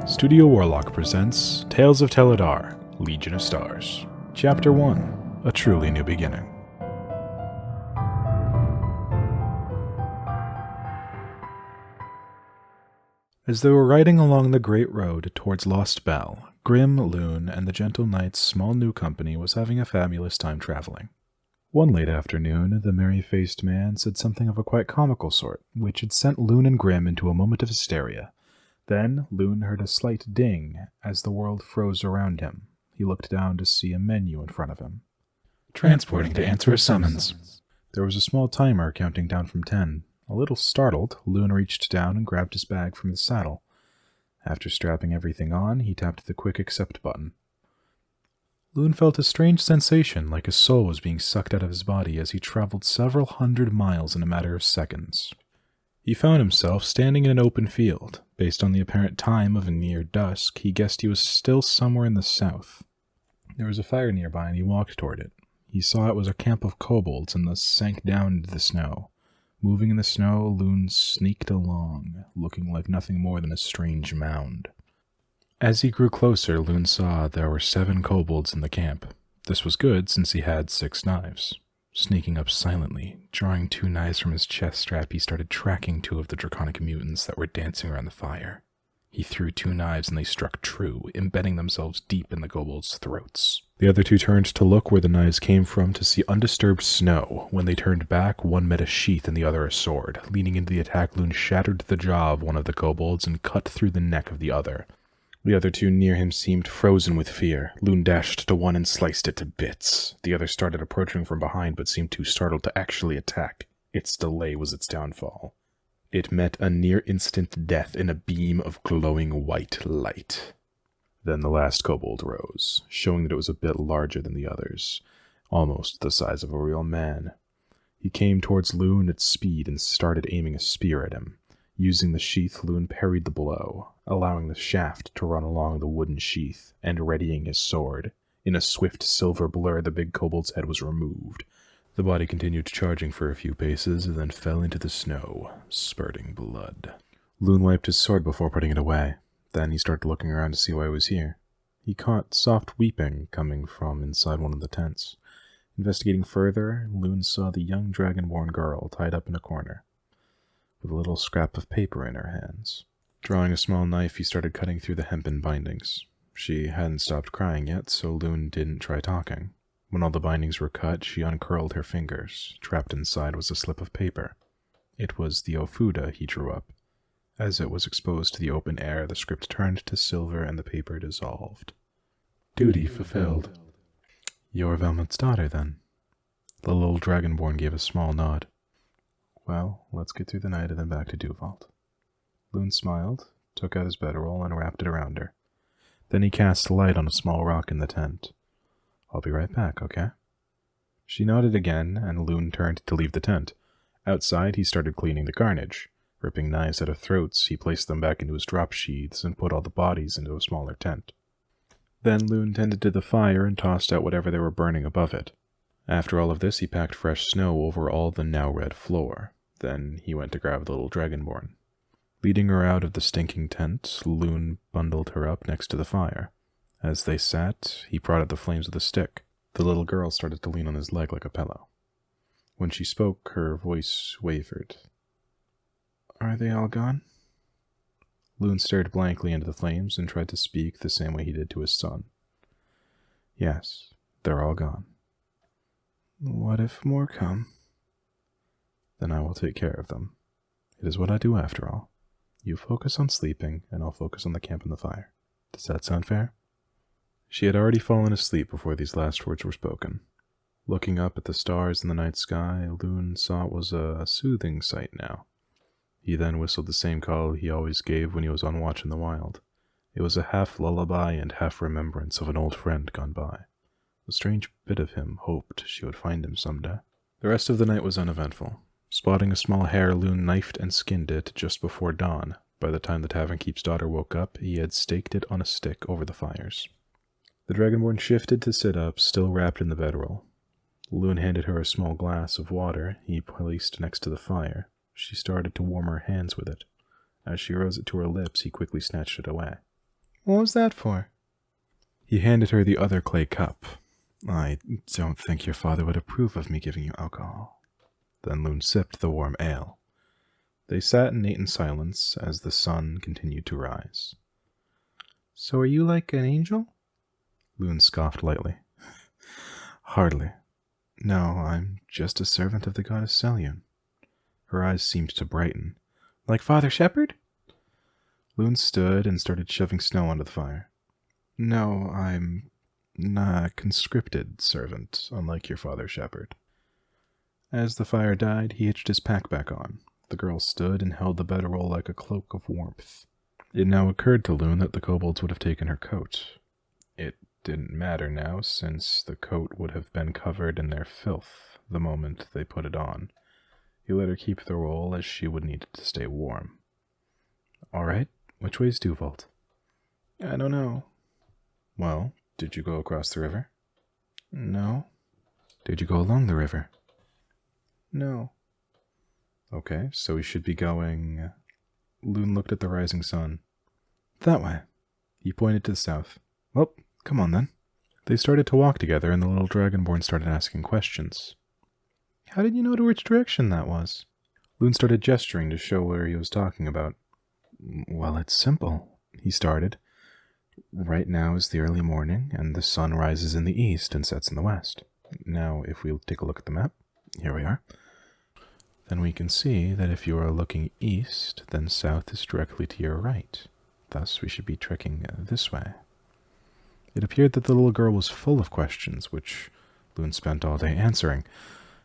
Studio Warlock presents Tales of Teledar, Legion of Stars. Chapter 1, A Truly New Beginning. As they were riding along the great road towards Lost Bell, Grim, Lune, and the Gentle Knight's small new company was having a fabulous time traveling. One late afternoon, the merry-faced man said something of a quite comical sort, which had sent Lune and Grim into a moment of hysteria. Then Lune heard a slight ding as the world froze around him. He looked down to see a menu in front of him. Transporting to answer a summons. There was a small timer counting down from 10. A little startled, Lune reached down and grabbed his bag from his saddle. After strapping everything on, he tapped the quick accept button. Lune felt a strange sensation, like his soul was being sucked out of his body as he traveled several hundred miles in a matter of seconds. He found himself standing in an open field. Based on the apparent time of near dusk, he guessed he was still somewhere in the south. There was a fire nearby and he walked toward it. He saw it was a camp of kobolds and thus sank down into the snow. Moving in the snow, Lune sneaked along, looking like nothing more than a strange mound. As he grew closer, Lune saw there were 7 kobolds in the camp. This was good, since he had 6 knives. Sneaking up silently, drawing 2 knives from his chest strap, he started tracking 2 of the draconic mutants that were dancing around the fire. He threw 2 knives and they struck true, embedding themselves deep in the kobolds' throats. The other 2 turned to look where the knives came from to see undisturbed snow. When they turned back, one met a sheath and the other a sword. Leaning into the attack, Lune shattered the jaw of one of the kobolds and cut through the neck of the other. The other 2 near him seemed frozen with fear. Lune dashed to one and sliced it to bits. The other started approaching from behind but seemed too startled to actually attack. Its delay was its downfall. It met a near-instant death in a beam of glowing white light. Then the last kobold rose, showing that it was a bit larger than the others, almost the size of a real man. He came towards Lune at speed and started aiming a spear at him. Using the sheath, Lune parried the blow, allowing the shaft to run along the wooden sheath, and readying his sword. In a swift silver blur, the big kobold's head was removed. The body continued charging for a few paces, and then fell into the snow, spurting blood. Lune wiped his sword before putting it away. Then he started looking around to see why he was here. He caught soft weeping coming from inside one of the tents. Investigating further, Lune saw the young dragonborn girl tied up in a corner, with a little scrap of paper in her hands. Drawing a small knife, he started cutting through the hempen bindings. She hadn't stopped crying yet, so Lune didn't try talking. When all the bindings were cut, she uncurled her fingers. Trapped inside was a slip of paper. It was the Ofuda he drew up. As it was exposed to the open air, the script turned to silver and the paper dissolved. Duty fulfilled. You're Velmot's daughter, then? The little dragonborn gave a small nod. Well, let's get through the night and then back to Duvald. Lune smiled, took out his bedroll, and wrapped it around her. Then he cast light on a small rock in the tent. I'll be right back, okay? She nodded again, and Lune turned to leave the tent. Outside, he started cleaning the carnage. Ripping knives out of throats, he placed them back into his drop sheaths and put all the bodies into a smaller tent. Then Lune tended to the fire and tossed out whatever they were burning above it. After all of this, he packed fresh snow over all the now red floor. Then he went to grab the little dragonborn. Leading her out of the stinking tent, Lune bundled her up next to the fire. As they sat, he prodded the flames with a stick. The little girl started to lean on his leg like a pillow. When she spoke, her voice wavered. Are they all gone? Lune stared blankly into the flames and tried to speak the same way he did to his son. Yes, they're all gone. What if more come? Then I will take care of them. It is what I do after all. You focus on sleeping, and I'll focus on the camp and the fire. Does that sound fair? She had already fallen asleep before these last words were spoken. Looking up at the stars in the night sky, Lune saw it was a soothing sight now. He then whistled the same call he always gave when he was on watch in the wild. It was a half lullaby and half remembrance of an old friend gone by. A strange bit of him hoped she would find him someday. The rest of the night was uneventful. Spotting a small hare, Lune knifed and skinned it just before dawn. By the time the Tavern Keep's daughter woke up, he had staked it on a stick over the fires. The dragonborn shifted to sit up, still wrapped in the bedroll. Lune handed her a small glass of water he placed next to the fire. She started to warm her hands with it. As she rose it to her lips, he quickly snatched it away. What was that for? He handed her the other clay cup. I don't think your father would approve of me giving you alcohol. Then Lune sipped the warm ale. They sat and ate in silence as the sun continued to rise. So are you like an angel? Lune scoffed lightly. Hardly. No, I'm just a servant of the goddess Selene. Her eyes seemed to brighten. Like Father Shepherd? Lune stood and started shoving snow onto the fire. No, I'm not a conscripted servant, unlike your Father Shepherd. As the fire died, he hitched his pack back on. The girl stood and held the bedroll like a cloak of warmth. It now occurred to Lune that the kobolds would have taken her coat. It didn't matter now, since the coat would have been covered in their filth the moment they put it on. He let her keep the roll, as she would need it to stay warm. All right, which way's Duvault? I don't know. Well, did you go across the river? No. Did you go along the river? No. Okay, so we should be going... Lune looked at the rising sun. That way. He pointed to the south. Well, come on then. They started to walk together, and the little dragonborn started asking questions. How did you know to which direction that was? Lune started gesturing to show where he was talking about. Well, it's simple, he started. Right now is the early morning, and the sun rises in the east and sets in the west. Now, if we take a look at the map, here we are, then we can see that if you are looking east, then south is directly to your right. Thus, we should be trekking this way. It appeared that the little girl was full of questions, which Lune spent all day answering.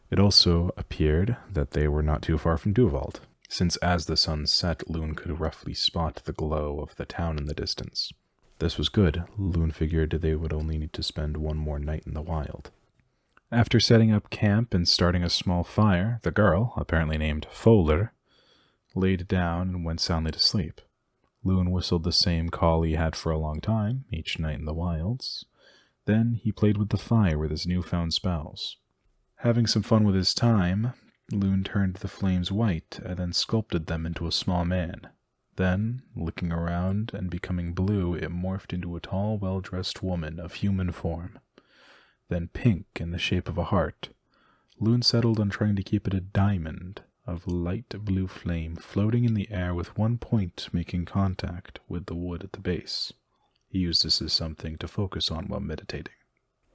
It also appeared that they were not too far from Duvault, since as the sun set, Lune could roughly spot the glow of the town in the distance. This was good. Lune figured they would only need to spend one more night in the wild. After setting up camp and starting a small fire, the girl, apparently named Fowler, laid down and went soundly to sleep. Lune whistled the same call he had for a long time, each night in the wilds. Then he played with the fire with his newfound spells. Having some fun with his time, Lune turned the flames white and then sculpted them into a small man. Then, looking around and becoming blue, it morphed into a tall, well-dressed woman of human form. Then pink in the shape of a heart. Lune settled on trying to keep it a diamond of light blue flame floating in the air with one point making contact with the wood at the base. He used this as something to focus on while meditating.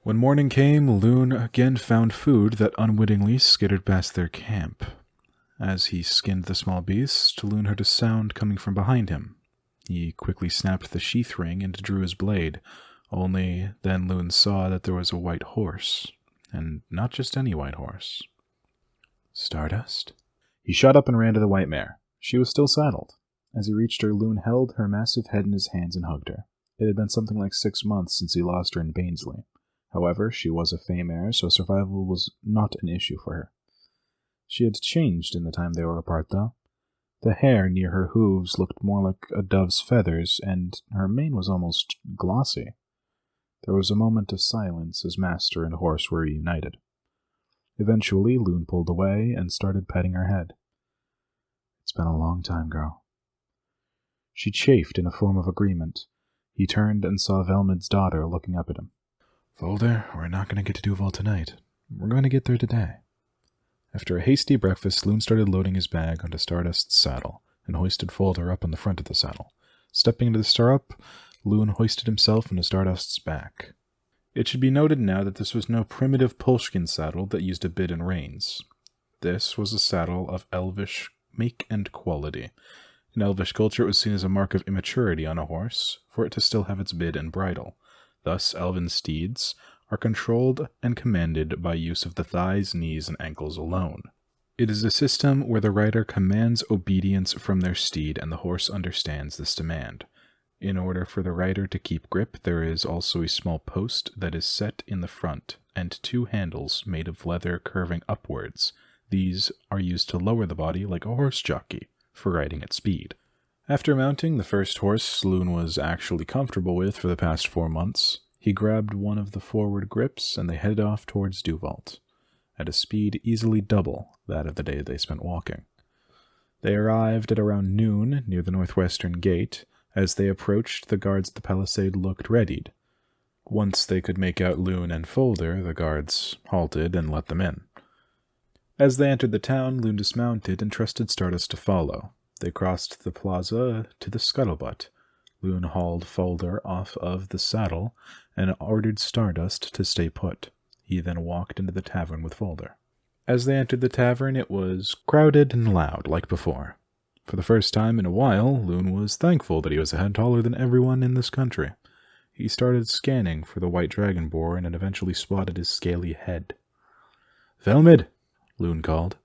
When morning came, Lune again found food that unwittingly skittered past their camp. As he skinned the small beast, Lune heard a sound coming from behind him. He quickly snapped the sheath ring and drew his blade, only then Lune saw that there was a white horse, and not just any white horse. Stardust? He shot up and ran to the white mare. She was still saddled. As he reached her, Lune held her massive head in his hands and hugged her. It had been something like 6 months since he lost her in Bainsley. However, she was a Fey mare, so survival was not an issue for her. She had changed in the time they were apart, though. The hair near her hooves looked more like a dove's feathers, and her mane was almost glossy. There was a moment of silence as master and horse were reunited. Eventually, Lune pulled away and started petting her head. It's been a long time, girl. She chafed in a form of agreement. He turned and saw Velmid's daughter looking up at him. Volder, we're not going to get to Duvault tonight. We're going to get there today. After a hasty breakfast, Lune started loading his bag onto Stardust's saddle and hoisted Folder up on the front of the saddle. Stepping into the stirrup, Lune hoisted himself into Stardust's back. It should be noted now that this was no primitive Polskin saddle that used a bit and reins. This was a saddle of elvish make and quality. In elvish culture, it was seen as a mark of immaturity on a horse, for it to still have its bit and bridle. Thus, elven steeds are controlled and commanded by use of the thighs, knees, and ankles alone. It is a system where the rider commands obedience from their steed and the horse understands this demand. In order for the rider to keep grip, there is also a small post that is set in the front, and 2 handles made of leather curving upwards. These are used to lower the body like a horse jockey, for riding at speed. After mounting the first horse Lune was actually comfortable with for the past 4 months, he grabbed one of the forward grips and they headed off towards Duvault, at a speed easily double that of the day they spent walking. They arrived at around noon near the northwestern gate, As they approached, the guards at the palisade looked readied. Once they could make out Lune and Folder, the guards halted and let them in. As they entered the town, Lune dismounted and trusted Stardust to follow. They crossed the plaza to the scuttlebutt. Lune hauled Folder off of the saddle and ordered Stardust to stay put. He then walked into the tavern with Folder. As they entered the tavern, it was crowded and loud, like before. For the first time in a while, Lune was thankful that he was a head taller than everyone in this country. He started scanning for the white dragonborn and eventually spotted his scaly head. "Velmid!" Lune called.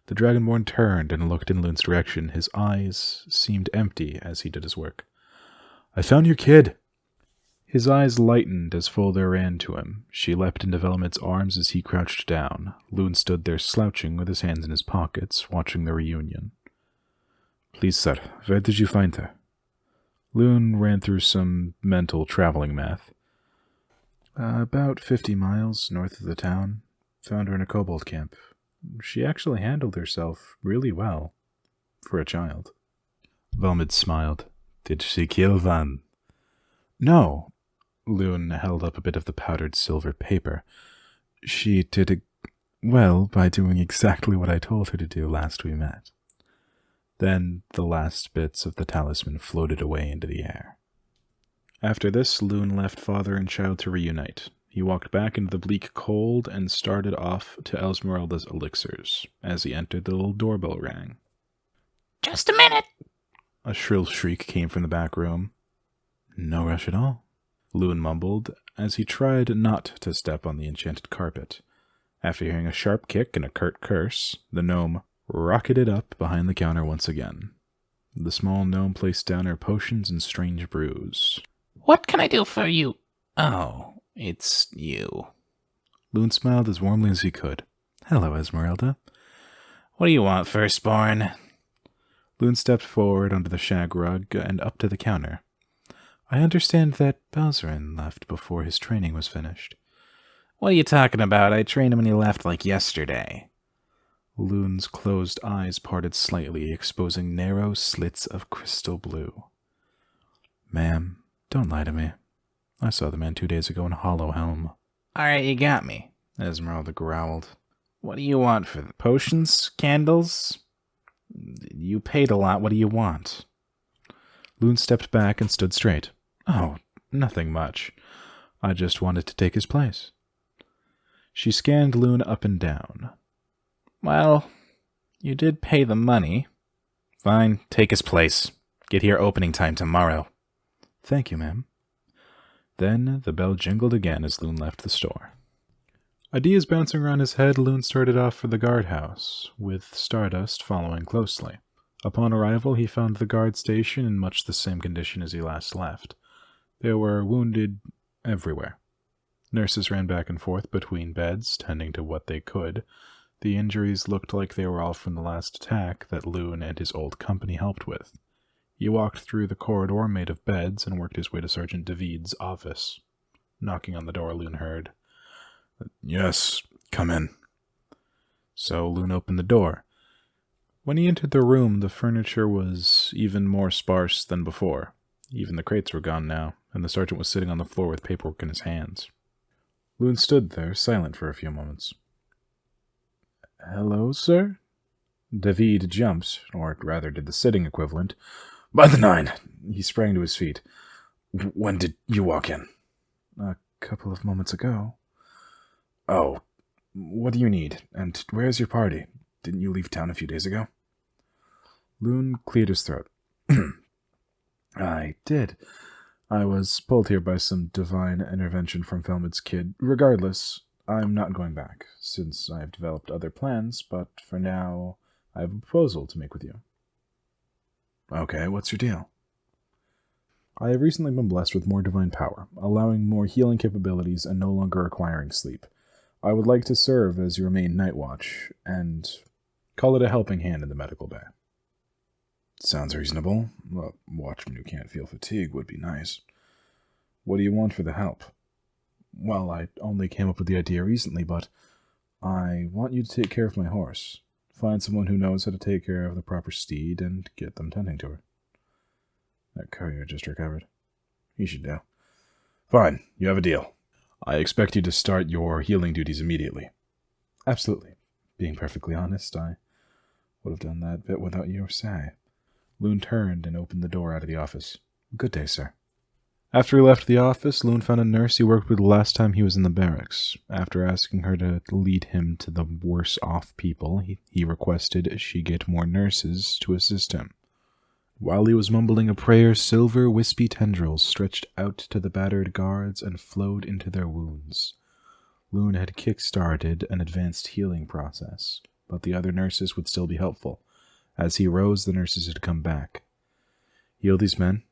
The dragonborn turned and looked in Lune's direction. His eyes seemed empty as he did his work. "I found your kid!" His eyes lightened as Folder ran to him. She leapt into Velmid's arms as he crouched down. Lune stood there slouching with his hands in his pockets, watching the reunion. "Please, sir, where did you find her?" Lune ran through some mental traveling math. About 50 miles north of the town. Found her in a kobold camp. She actually handled herself really well, for a child. Velmid smiled. "Did she kill Van?" "No." Lune held up a bit of the powdered silver paper. "She did well by doing exactly what I told her to do last we met." Then the last bits of the talisman floated away into the air. After this, Lune left father and child to reunite. He walked back into the bleak cold and started off to Esmeralda's elixirs. As he entered, the little doorbell rang. "Just a minute!" A shrill shriek came from the back room. "No rush at all," Lune mumbled, as he tried not to step on the enchanted carpet. After hearing a sharp kick and a curt curse, the gnome rocketed up behind the counter once again. The small gnome placed down her potions and strange brews. "What can I do for you?" "Oh, it's you." Lune smiled as warmly as he could. "Hello, Esmeralda." "What do you want, firstborn?" Lune stepped forward onto the shag rug and up to the counter. "I understand that Belzerin left before his training was finished." "What are you talking about? I trained him and he left like yesterday." Lune's closed eyes parted slightly, exposing narrow slits of crystal blue. "Ma'am, don't lie to me. I saw the man 2 days ago in Hollow Helm." "Alright, you got me," Esmeralda growled. "What do you want for the potions? Candles? You paid a lot. What do you want?" Lune stepped back and stood straight. "Oh, nothing much. I just wanted to take his place." She scanned Lune up and down. "Well, you did pay the money." "Fine, take his place. Get here opening time tomorrow." "Thank you, ma'am." Then the bell jingled again as Lune left the store. Ideas bouncing around his head, Lune started off for the guardhouse, with Stardust following closely. Upon arrival, he found the guard station in much the same condition as he last left. There were wounded everywhere. Nurses ran back and forth between beds, tending to what they could. The injuries looked like they were all from the last attack that Lune and his old company helped with. He walked through the corridor made of beds and worked his way to Sergeant David's office. Knocking on the door, Lune heard, "Yes, come in." So Lune opened the door. When he entered the room, the furniture was even more sparse than before. Even the crates were gone now, and the sergeant was sitting on the floor with paperwork in his hands. Lune stood there, silent for a few moments. "Hello, sir?" David jumped, or rather did the sitting equivalent. "By the 9!" He sprang to his feet. "When did you walk in?" "A couple of moments ago." "Oh, what do you need? And where's your party? Didn't you leave town a few days ago?" Lune cleared his throat. "I did. I was pulled here by some divine intervention from Velmid's kid. Regardless, I'm not going back, since I have developed other plans, but for now, I have a proposal to make with you." "Okay, what's your deal?" "I have recently been blessed with more divine power, allowing more healing capabilities and no longer requiring sleep. I would like to serve as your main night watch, and call it a helping hand in the medical bay." "Sounds reasonable. A watchman who can't feel fatigue would be nice. What do you want for the help?" "Well, I only came up with the idea recently, but I want you to take care of my horse. Find someone who knows how to take care of the proper steed and get them tending to her." That courier just recovered. He should do. Fine, you have a deal. I expect you to start your healing duties immediately. Absolutely. Being perfectly honest, I would have done that bit without your say. Lune turned and opened the door out of the office. Good day, sir. After he left the office, Lune found a nurse he worked with the last time he was in the barracks. After asking her to lead him to the worse-off people, he requested she get more nurses to assist him. While he was mumbling a prayer, silver, wispy tendrils stretched out to the battered guards and flowed into their wounds. Lune had kick-started an advanced healing process, but the other nurses would still be helpful. As he rose, the nurses had come back. Heal these men,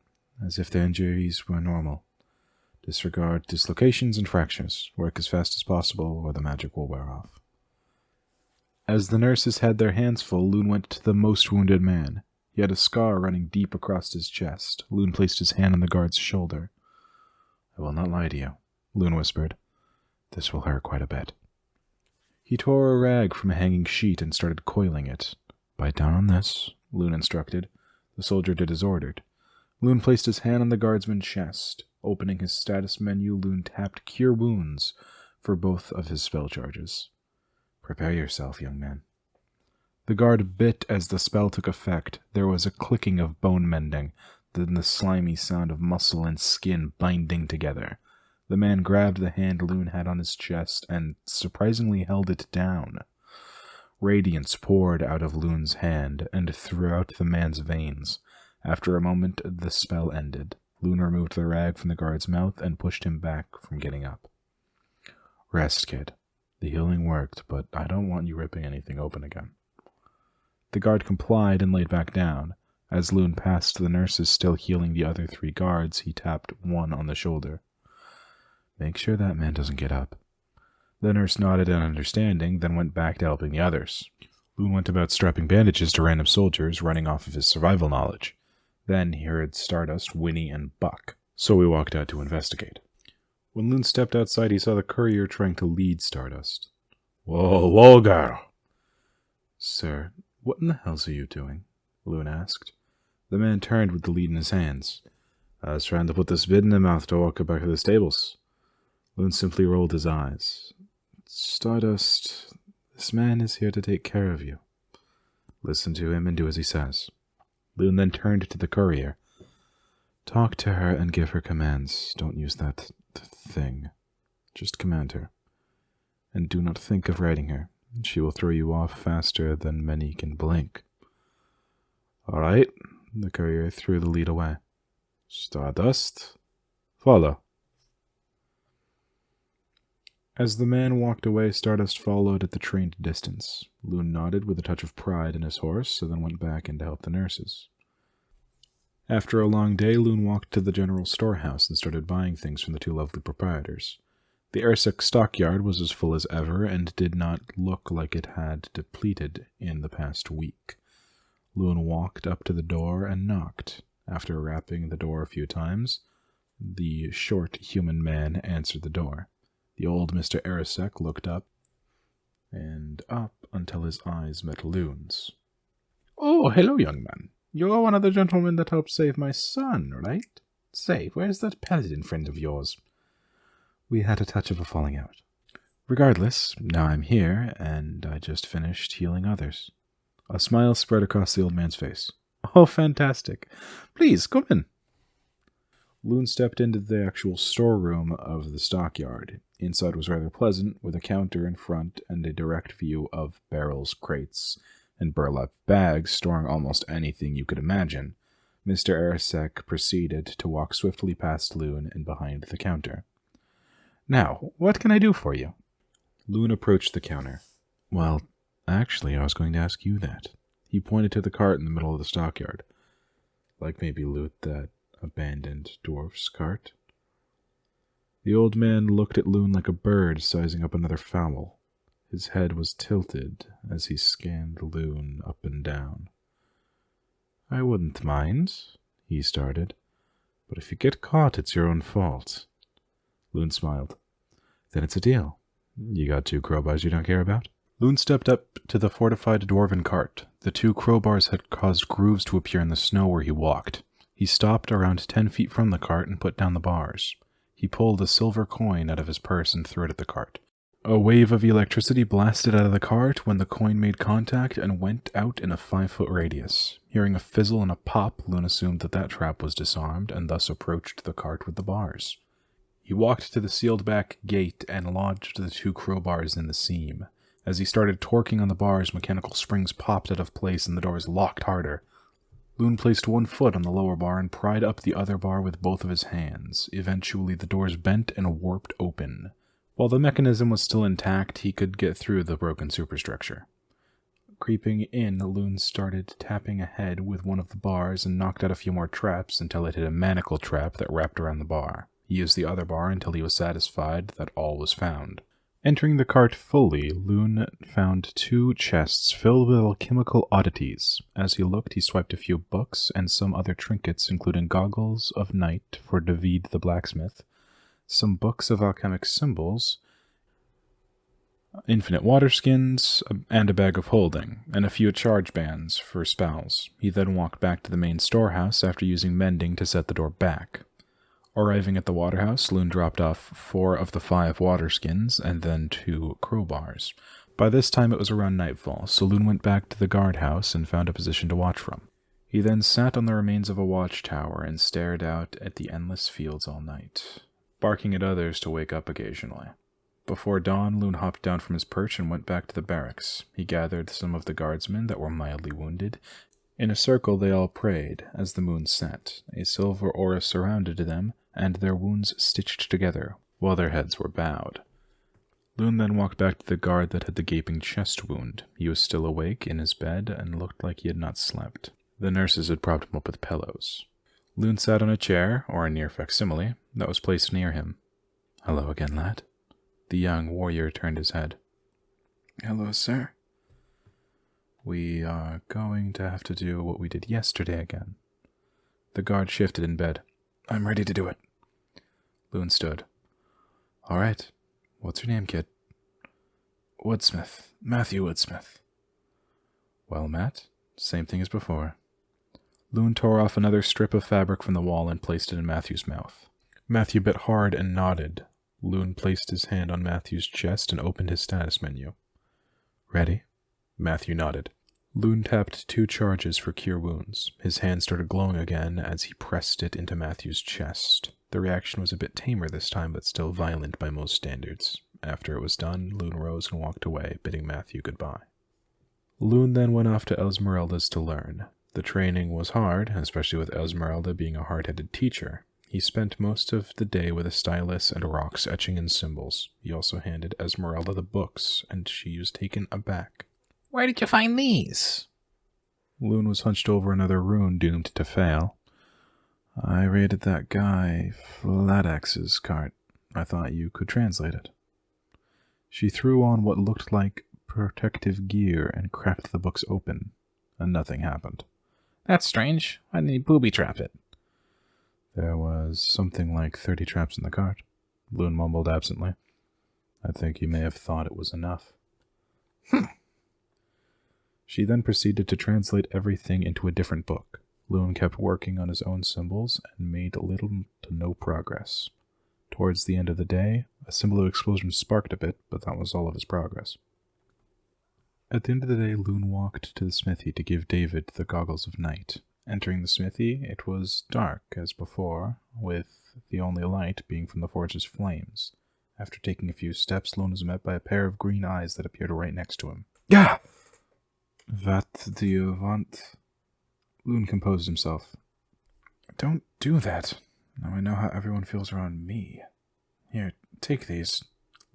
as if their injuries were normal. Disregard dislocations and fractures. Work as fast as possible, or the magic will wear off. As the nurses had their hands full, Lune went to the most wounded man. He had a scar running deep across his chest. Lune placed his hand on the guard's shoulder. I will not lie to you, Lune whispered. This will hurt quite a bit. He tore a rag from a hanging sheet and started coiling it. Bite down on this, Lune instructed. The soldier did as ordered. Lune placed his hand on the guardsman's chest. Opening his status menu, Lune tapped Cure Wounds for both of his spell charges. Prepare yourself, young man. The guard bit as the spell took effect. There was a clicking of bone mending, then the slimy sound of muscle and skin binding together. The man grabbed the hand Lune had on his chest and surprisingly held it down. Radiance poured out of Lune's hand and throughout the man's veins. After a moment, the spell ended. Lune removed the rag from the guard's mouth and pushed him back from getting up. Rest, kid. The healing worked, but I don't want you ripping anything open again. The guard complied and laid back down. As Lune passed the nurses still healing the other 3 guards, he tapped one on the shoulder. Make sure that man doesn't get up. The nurse nodded in understanding, then went back to helping the others. Lune went about strapping bandages to random soldiers, running off of his survival knowledge. Then he heard Stardust, Winnie, and Buck, so he walked out to investigate. When Lune stepped outside, he saw the courier trying to lead Stardust. Whoa, girl! Sir, what in the hell's are you doing? Lune asked. The man turned with the lead in his hands. I was trying to put this bit in their mouth to walk back to the stables. Lune simply rolled his eyes. Stardust, this man is here to take care of you. Listen to him and do as he says. Lune then turned to the courier. Talk to her and give her commands. Don't use that thing. Just command her. And do not think of writing her. She will throw you off faster than many can blink. All right. The courier threw the lead away. Stardust, follow. As the man walked away, Stardust followed at the trained distance. Lune nodded with a touch of pride in his horse, and then went back in to help the nurses. After a long day, Lune walked to the general storehouse and started buying things from the 2 lovely proprietors. The Ersek stockyard was as full as ever, and did not look like it had depleted in the past week. Lune walked up to the door and knocked. After rapping the door a few times, the short human man answered the door. The old Mr. Ersek looked up and up until his eyes met Lune's. Oh, hello, young man. You're one of the gentlemen that helped save my son, right? Say, where's that paladin friend of yours? We had a touch of a falling out. Regardless, now I'm here, and I just finished healing others. A smile spread across the old man's face. Oh, fantastic. Please, come in. Lune stepped into the actual storeroom of the stockyard. Inside was rather pleasant, with a counter in front and a direct view of barrels, crates, and burlap bags storing almost anything you could imagine. Mr. Ersek proceeded to walk swiftly past Lune and behind the counter. Now, what can I do for you? Lune approached the counter. Well, actually, I was going to ask you that. He pointed to the cart in the middle of the stockyard. Like maybe loot that abandoned dwarf's cart? The old man looked at Lune like a bird sizing up another fowl. His head was tilted as he scanned Lune up and down. I wouldn't mind, he started, but if you get caught, it's your own fault. Lune smiled. Then it's a deal. You got 2 crowbars you don't care about? Lune stepped up to the fortified dwarven cart. The 2 crowbars had caused grooves to appear in the snow where he walked. He stopped around 10 feet from the cart and put down the bars. He pulled a silver coin out of his purse and threw it at the cart. A wave of electricity blasted out of the cart when the coin made contact and went out in a 5-foot radius. Hearing a fizzle and a pop, Lune assumed that trap was disarmed and thus approached the cart with the bars. He walked to the sealed-back gate and lodged the 2 crowbars in the seam. As he started torquing on the bars, mechanical springs popped out of place and the doors locked harder. Lune placed 1 foot on the lower bar and pried up the other bar with both of his hands. Eventually, the doors bent and warped open. While the mechanism was still intact, he could get through the broken superstructure. Creeping in, Lune started tapping ahead with one of the bars and knocked out a few more traps until it hit a manacle trap that wrapped around the bar. He used the other bar until he was satisfied that all was found. Entering the cart fully, Lune found 2 chests filled with alchemical oddities. As he looked, he swiped a few books and some other trinkets, including goggles of night for David the blacksmith, some books of alchemic symbols, infinite water skins, and a bag of holding, and a few charge bands for spells. He then walked back to the main storehouse after using mending to set the door back. Arriving at the waterhouse, Lune dropped off 4 of the 5 water skins and then 2 crowbars. By this time it was around nightfall, so Lune went back to the guardhouse and found a position to watch from. He then sat on the remains of a watchtower and stared out at the endless fields all night, barking at others to wake up occasionally. Before dawn, Lune hopped down from his perch and went back to the barracks. He gathered some of the guardsmen that were mildly wounded. In a circle they all prayed as the moon set. A silver aura surrounded them, and their wounds stitched together, while their heads were bowed. Lune then walked back to the guard that had the gaping chest wound. He was still awake in his bed and looked like he had not slept. The nurses had propped him up with pillows. Lune sat on a chair, or a near facsimile, that was placed near him. "Hello again, lad." The young warrior turned his head. "Hello, sir." "We are going to have to do what we did yesterday again." The guard shifted in bed. "I'm ready to do it." Lune stood. "All right. What's your name, kid?" "Woodsmith. Matthew Woodsmith." "Well, Matt, same thing as before." Lune tore off another strip of fabric from the wall and placed it in Matthew's mouth. Matthew bit hard and nodded. Lune placed his hand on Matthew's chest and opened his status menu. "Ready?" Matthew nodded. Lune tapped 2 charges for cure wounds. His hand started glowing again as he pressed it into Matthew's chest. The reaction was a bit tamer this time, but still violent by most standards. After it was done, Lune rose and walked away, bidding Matthew goodbye. Lune then went off to Esmeralda's to learn. The training was hard, especially with Esmeralda being a hard-headed teacher. He spent most of the day with a stylus and rocks etching in symbols. He also handed Esmeralda the books, and she was taken aback. "Where did you find these?" Lune was hunched over another rune doomed to fail. "I raided that guy Flatax's cart. I thought you could translate it." She threw on what looked like protective gear and cracked the books open, and nothing happened. "That's strange. Why didn't he booby-trap it?" "There was something like 30 traps in the cart," Lune mumbled absently. "I think he may have thought it was enough." She then proceeded to translate everything into a different book. Lune kept working on his own symbols and made little to no progress. Towards the end of the day, a symbol of explosion sparked a bit, but that was all of his progress. At the end of the day, Lune walked to the smithy to give David the goggles of night. Entering the smithy, it was dark as before, with the only light being from the forge's flames. After taking a few steps, Lune was met by a pair of green eyes that appeared right next to him. "Gah! What do you want?" Lune composed himself. "Don't do that. Now I know how everyone feels around me. Here, take these."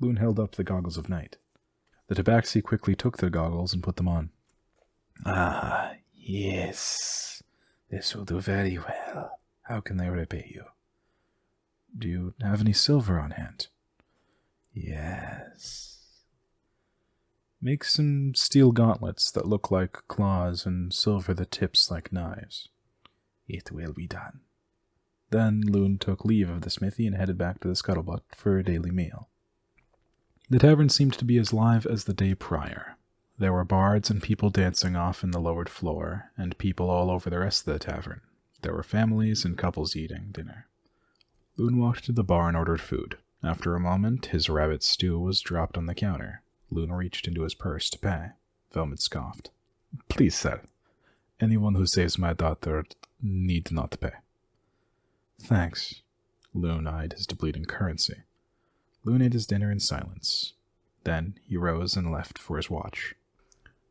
Lune held up the goggles of night. The tabaxi quickly took the goggles and put them on. "Ah, yes. This will do very well. How can I repay you?" "Do you have any silver on hand?" "Yes." "Make some steel gauntlets that look like claws and silver the tips like knives." "It will be done." Then Lune took leave of the smithy and headed back to the scuttlebutt for a daily meal. The tavern seemed to be as live as the day prior. There were bards and people dancing off in the lowered floor, and people all over the rest of the tavern. There were families and couples eating dinner. Lune walked to the bar and ordered food. After a moment, his rabbit stew was dropped on the counter. Lune reached into his purse to pay. Velvet scoffed. Please, sir. Anyone who saves my daughter need not pay. Thanks. Lune eyed his depleting currency. Lune ate his dinner in silence. Then he rose and left for his watch.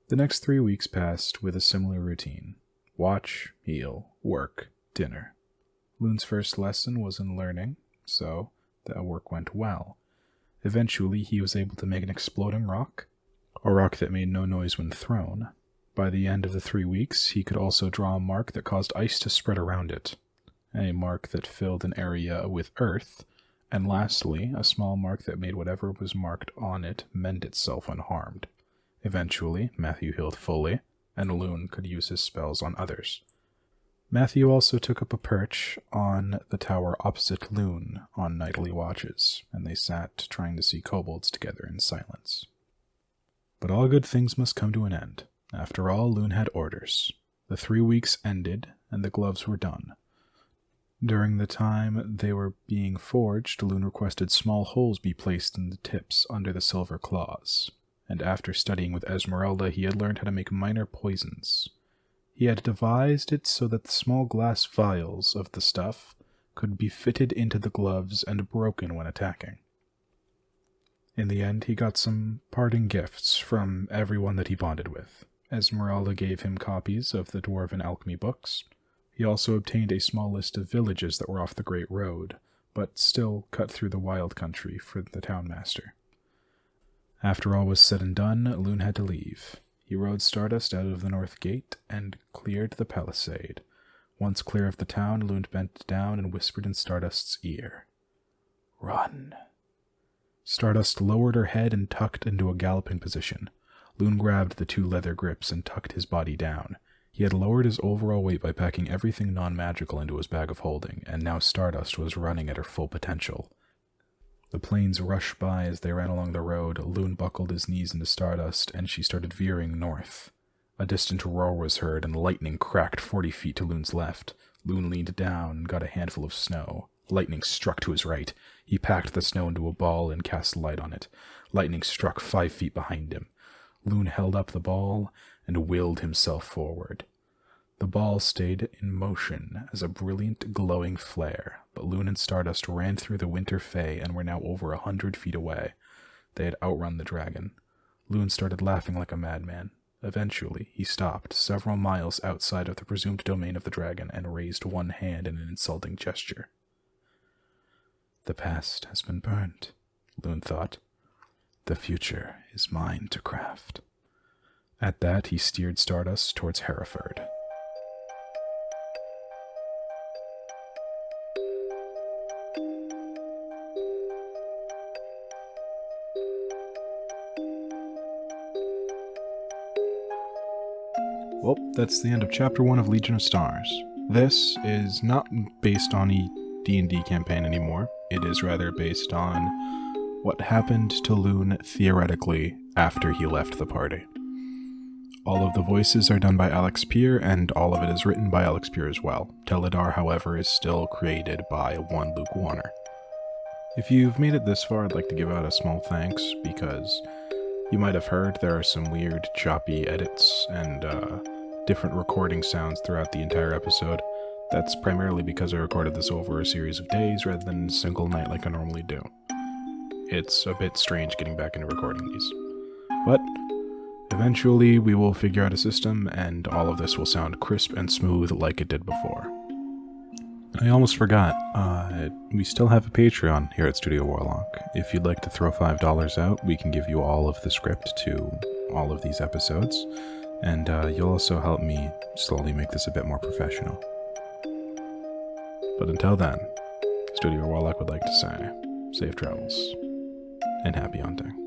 The next 3 weeks passed with a similar routine. Watch, heal, work, dinner. Lune's first lesson was in learning, so that work went well. Eventually, he was able to make an exploding rock, a rock that made no noise when thrown. By the end of the 3 weeks, he could also draw a mark that caused ice to spread around it, a mark that filled an area with earth, and lastly, a small mark that made whatever was marked on it mend itself unharmed. Eventually, Matthew healed fully, and Lune could use his spells on others. Matthew also took up a perch on the tower opposite Lune on nightly watches, and they sat trying to see kobolds together in silence. But all good things must come to an end. After all, Lune had orders. The 3 weeks ended, and the gloves were done. During the time they were being forged, Lune requested small holes be placed in the tips under the silver claws, and after studying with Esmeralda, he had learned how to make minor poisons. He had devised it so that the small glass vials of the stuff could be fitted into the gloves and broken when attacking. In the end, he got some parting gifts from everyone that he bonded with. Esmeralda gave him copies of the Dwarven alchemy books. He also obtained a small list of villages that were off the Great Road, but still cut through the wild country for the townmaster. After all was said and done, Lune had to leave. He rode Stardust out of the north gate and cleared the palisade. Once clear of the town, Lune bent down and whispered in Stardust's ear. Run. Stardust lowered her head and tucked into a galloping position. Lune grabbed the 2 leather grips and tucked his body down. He had lowered his overall weight by packing everything non-magical into his bag of holding, and now Stardust was running at her full potential. The planes rushed by as they ran along the road. Lune buckled his knees into Stardust, and she started veering north. A distant roar was heard, and lightning cracked 40 feet to Lune's left. Lune leaned down and got a handful of snow. Lightning struck to his right. He packed the snow into a ball and cast light on it. Lightning struck 5 feet behind him. Lune held up the ball and willed himself forward. The ball stayed in motion as a brilliant, glowing flare, but Lune and Stardust ran through the winter fey and were now over 100 feet away. They had outrun the dragon. Lune started laughing like a madman. Eventually, he stopped several miles outside of the presumed domain of the dragon and raised one hand in an insulting gesture. The past has been burned, Lune thought. The future is mine to craft. At that, he steered Stardust towards Hereford. Well, that's the end of Chapter 1 of Legion of Stars. This is not based on a D&D campaign anymore. It is rather based on what happened to Lune theoretically after he left the party. All of the voices are done by Alex Peer, and all of it is written by Alex Peer as well. Teledar, however, is still created by one Luke Warner. If you've made it this far, I'd like to give out a small thanks, because you might have heard there are some weird, choppy edits and different recording sounds throughout the entire episode. That's primarily because I recorded this over a series of days rather than a single night like I normally do. It's a bit strange getting back into recording these. But eventually we will figure out a system and all of this will sound crisp and smooth like it did before. I almost forgot, we still have a Patreon here at Studio Warlock. If you'd like to throw $5 out, we can give you all of the script to all of these episodes, and you'll also help me slowly make this a bit more professional. But until then, Studio Warlock would like to say, safe travels, and happy hunting.